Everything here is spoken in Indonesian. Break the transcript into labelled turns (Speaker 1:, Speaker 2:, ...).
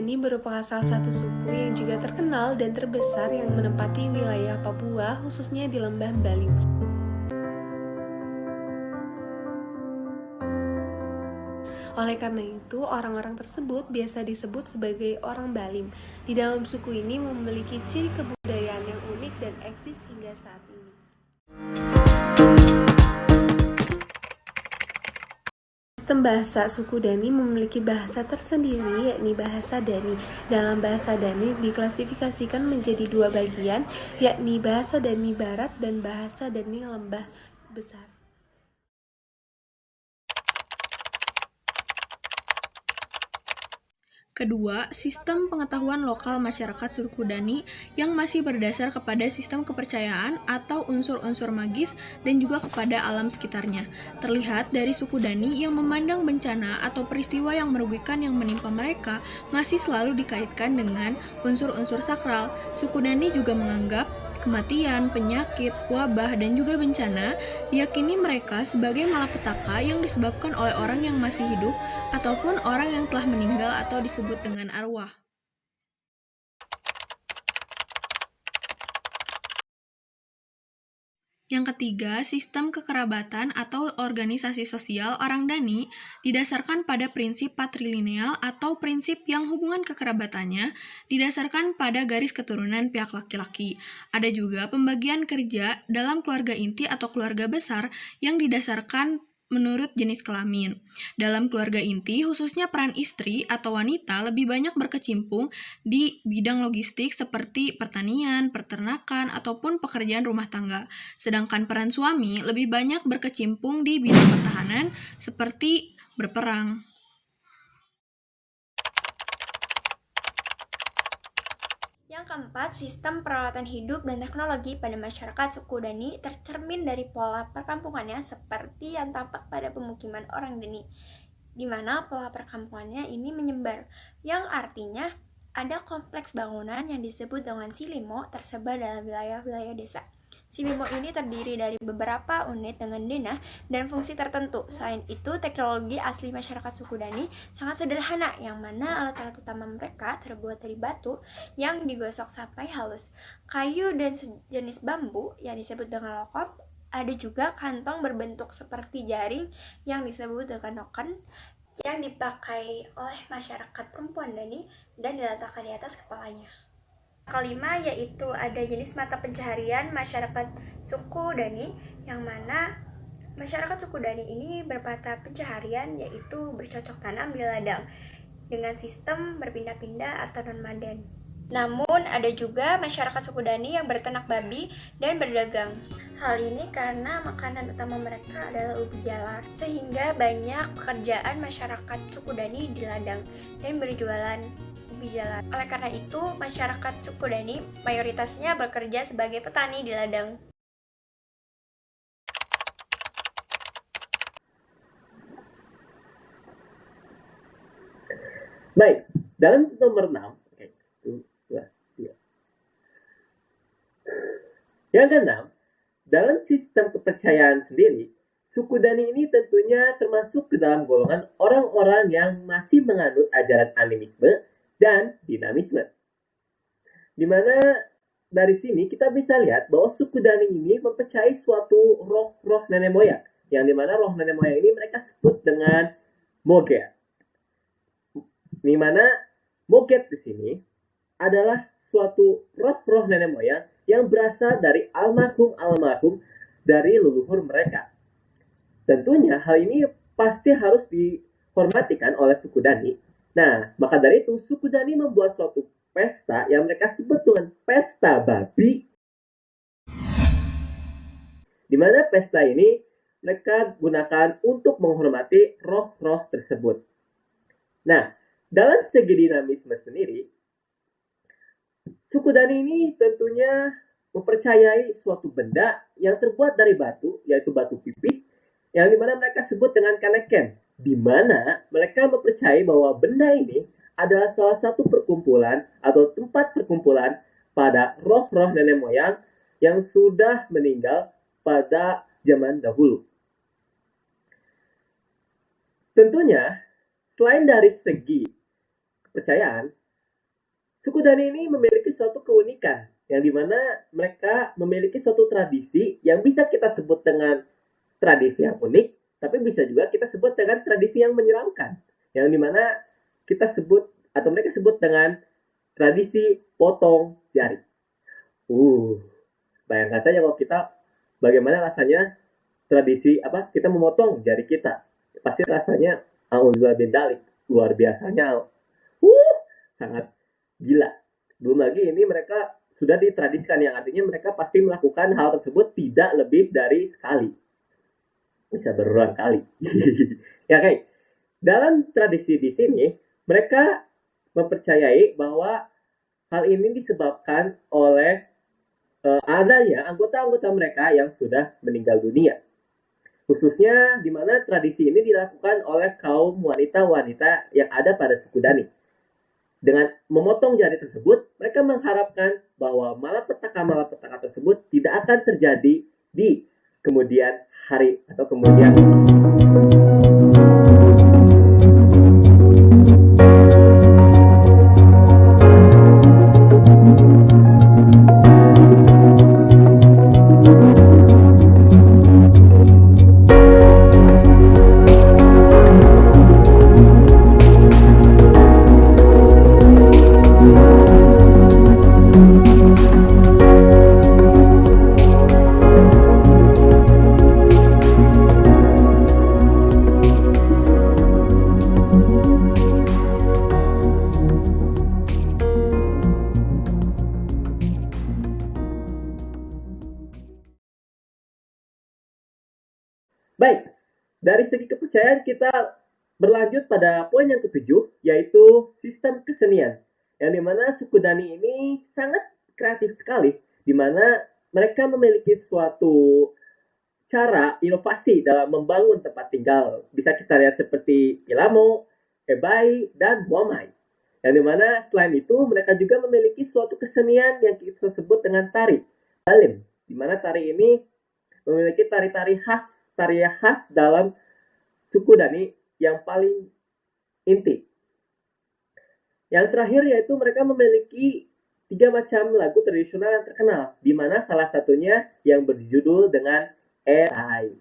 Speaker 1: Dani merupakan salah satu suku yang juga terkenal dan terbesar yang menempati wilayah Papua, khususnya di Lembah Balim. Oleh karena itu, orang-orang tersebut biasa disebut sebagai orang Balim. Di dalam suku ini memiliki ciri kebudayaan yang unik dan eksis hingga saat ini. Sistem bahasa suku Dani memiliki bahasa tersendiri, yakni bahasa Dani. Dalam bahasa Dani diklasifikasikan menjadi dua bagian, yakni bahasa Dani Barat dan bahasa Dani Lembah Besar.
Speaker 2: Kedua, sistem pengetahuan lokal masyarakat suku Dani yang masih berdasar kepada sistem kepercayaan atau unsur-unsur magis dan juga kepada alam sekitarnya. Terlihat dari suku Dani yang memandang bencana atau peristiwa yang merugikan yang menimpa mereka masih selalu dikaitkan dengan unsur-unsur sakral. Suku Dani juga menganggap kematian, penyakit, wabah, dan juga bencana diyakini mereka sebagai malapetaka yang disebabkan oleh orang yang masih hidup ataupun orang yang telah meninggal atau disebut dengan arwah. Yang ketiga, sistem kekerabatan atau organisasi sosial orang Dani didasarkan pada prinsip patrilineal atau prinsip yang hubungan kekerabatannya didasarkan pada garis keturunan pihak laki-laki. Ada juga pembagian kerja dalam keluarga inti atau keluarga besar yang didasarkan menurut jenis kelamin. Dalam keluarga inti, khususnya peran istri atau wanita lebih banyak berkecimpung di bidang logistik seperti pertanian, peternakan, ataupun pekerjaan rumah tangga. Sedangkan peran suami lebih banyak berkecimpung di bidang pertahanan seperti berperang.
Speaker 3: Yang keempat, sistem perawatan hidup dan teknologi pada masyarakat suku Dani tercermin dari pola perkampungannya seperti yang tampak pada pemukiman orang Dani, di mana pola perkampungannya ini menyebar, yang artinya ada kompleks bangunan yang disebut dengan silimo tersebar dalam wilayah-wilayah desa. Silimo ini terdiri dari beberapa unit dengan denah dan fungsi tertentu. Selain itu, teknologi asli masyarakat suku Dani sangat sederhana, yang mana alat-alat utama mereka terbuat dari batu yang digosok sampai halus, kayu dan sejenis bambu yang disebut dengan lokop. Ada juga kantong berbentuk seperti jaring yang disebut dengan noken yang dipakai oleh masyarakat perempuan Dani dan diletakkan di atas kepalanya. Kelima, yaitu ada jenis mata pencaharian masyarakat suku Dani, yang mana masyarakat suku Dani ini bermata pencaharian yaitu bercocok tanam di ladang dengan sistem berpindah-pindah atau nomaden. Namun ada juga masyarakat suku Dani yang berternak babi dan berdagang. Hal ini karena makanan utama mereka adalah ubi jalar, sehingga banyak pekerjaan masyarakat suku Dani di ladang dan berjualan ubi jalar. Oleh karena itu, masyarakat suku Dani mayoritasnya bekerja sebagai petani di ladang.
Speaker 4: Baik, dalam nomor 6, yang keenam, dalam sistem kepercayaan sendiri, suku Dani ini tentunya termasuk ke dalam golongan orang-orang yang masih menganut ajaran animisme dan dinamisme. Di mana dari sini kita bisa lihat bahwa suku Dani ini mempercayai suatu roh-roh nenek moyang, yang dimana roh nenek moyang ini mereka sebut dengan Moget. Di mana Moget di sini adalah suatu roh-roh nenek moyang yang berasal dari almarhum dari leluhur mereka. Tentunya hal ini pasti harus dihormatikan oleh suku Dani. Nah, maka dari itu suku Dani membuat suatu pesta yang mereka sebut dengan pesta babi, di mana pesta ini mereka gunakan untuk menghormati roh-roh tersebut. Nah, dalam segi dinamisme sendiri, suku Dani ini tentunya mempercayai suatu benda yang terbuat dari batu, yaitu batu pipih, yang dimana mereka sebut dengan kaneken, di mana mereka mempercayai bahwa benda ini adalah salah satu perkumpulan atau tempat perkumpulan pada roh-roh nenek moyang yang sudah meninggal pada zaman dahulu. Tentunya, selain dari segi kepercayaan, Suku Dani ini memiliki suatu keunikan, yang dimana mereka memiliki suatu tradisi yang bisa kita sebut dengan tradisi yang unik, tapi bisa juga kita sebut dengan tradisi yang menyeramkan, yang dimana kita sebut atau mereka sebut dengan tradisi potong jari. Bayangkan saja kalau kita bagaimana rasanya tradisi kita memotong jari kita. Pasti rasanya dalik, luar biasanya. Sangat gila. Belum lagi ini mereka sudah ditradisikan, yang artinya mereka pasti melakukan hal tersebut tidak lebih dari sekali. Bisa berulang kali. Ya, oke. Dalam tradisi di sini, mereka mempercayai bahwa hal ini disebabkan oleh adanya anggota-anggota mereka yang sudah meninggal dunia. Khususnya di mana tradisi ini dilakukan oleh kaum wanita-wanita yang ada pada suku Dani. Dengan memotong jari tersebut, mereka mengharapkan bahwa malapetaka tersebut tidak akan terjadi di kemudian hari atau kemudian. Baik, dari segi kepercayaan kita berlanjut pada poin yang ketujuh, yaitu sistem kesenian. Yang dimana suku Dani ini sangat kreatif sekali, dimana mereka memiliki suatu cara inovasi dalam membangun tempat tinggal. Bisa kita lihat seperti Ilamo, Ebai, dan Wamai. Yang dimana selain itu mereka juga memiliki suatu kesenian yang kita sebut dengan tari, Balim. Dimana tari ini memiliki tari-tari khas dalam suku Dani yang paling inti. Yang terakhir yaitu mereka memiliki 3 macam lagu tradisional yang terkenal, di mana salah satunya yang berjudul dengan Erai.